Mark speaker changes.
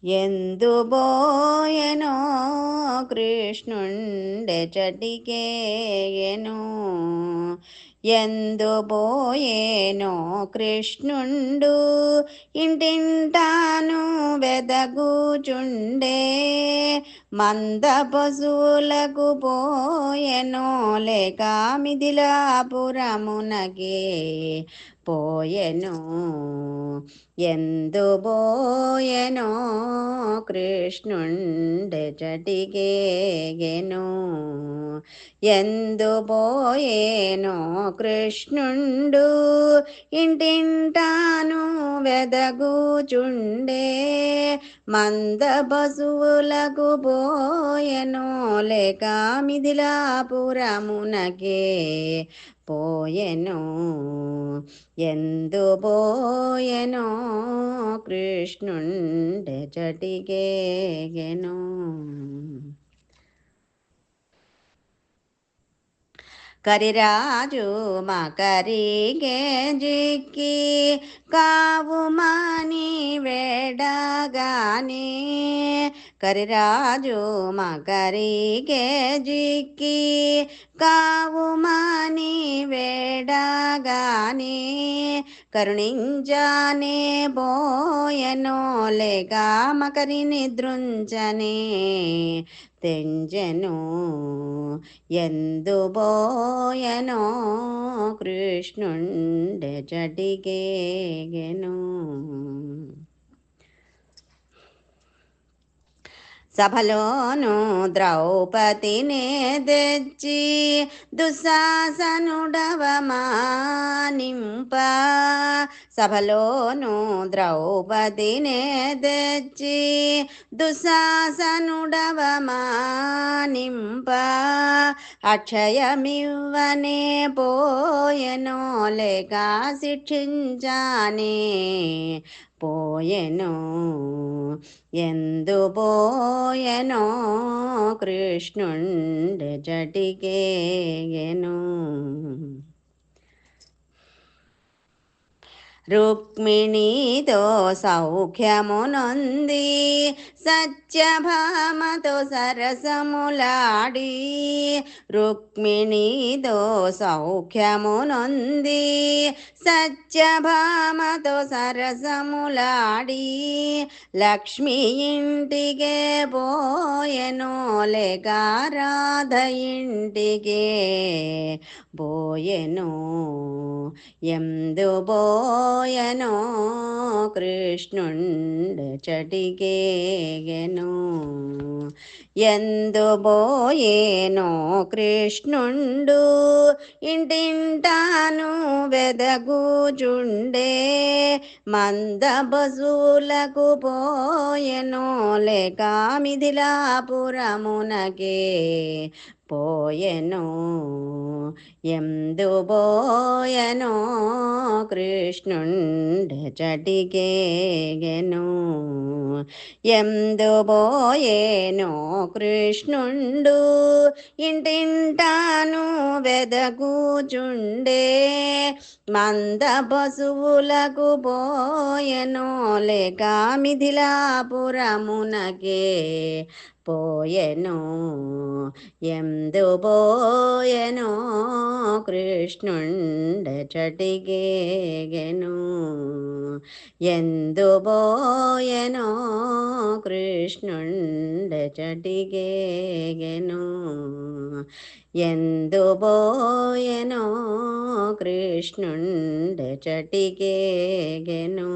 Speaker 1: ಎಂದು ಬೋಯೆನೋ ಕೃಷ್ಣುಂಡೆ ಚಟಿಕೆಯೇನೋ ಎಂದು బోయేనో కృష్ణుండు ఇంటింటాను వెదగుచుండే మంద పశువులకు పోయెనో లేక మిథిలాపురమునకే పోయెనో ಎಂದು బోయెనో కృష్ణుండే చటికేగెనో ಎಂದು బోయేనో కృష్ణుండు ఇంటింటాను వెదగుచుండే మంద పశువులకు పోయెనో లేక మిథిలాపురమునకే పోయెనో ಎಂದು పోయెనో కృష్ణుండే చటికేగెనో కరిరాజు మకರಿಗೆ జిక్కి కావు మాని వేడగానే కరిరాజు మకರಿಗೆ జిక్కి కావు మాని వేడగానే కరుణించనే బోయెనో లేక మకరి నిద్రుంచనే తెంచెను ಎಂದು బోయెనో కృష్ణుండే చటికేగెనో సభలోను ద్రౌపదినే తెచ్చి దుశ్శాసనుడవమానింప సభలోను ద్రౌపదినే తెచ్చి దుశ్శాసనుడవమానింప అక్షయమివ్వనే పోయెనో లేక శిక్షించానే పోయెనో ಎಂದು పోయెనో కృష్ణుండే చటికేగెనో రుక్మిణీతో సౌఖ్యమునొంది సత్యభామతో సరసములాడి రుక్మిణీతో సౌఖ్యమునొంది సత్యభామతో సరసములాడి లక్ష్మి ఇంటికే పోయెనో లేక రాధ ఇంటికే పోయెనో ಎಂದು బోయెనో కృష్ణుండే చటికేగెనో ಎಂದು బోయేనో కృష్ణుండు ఇంటింటాను వెదగుచుండే మంద పశువులకు పోయెనో లేక మిథిలాపురమునకే పోయెనో ಎಂದು బోయెనో కృష్ణుండే చటికేగెనో ಎಂದು బోయేనో కృష్ణుండు ఇంటింటాను వెదగుచుండే మంద పశువులకు పోయెనో లేక మిథిలాపురమునకే పోయెనో ಎಂದು బోయెనో కృష్ణుండే చటికేగెనో ಎಂದು బోయెనో కృష్ణుండే చటికేగెనో ಎಂದು బోయెనో కృష్ణుండే చటికేగెనో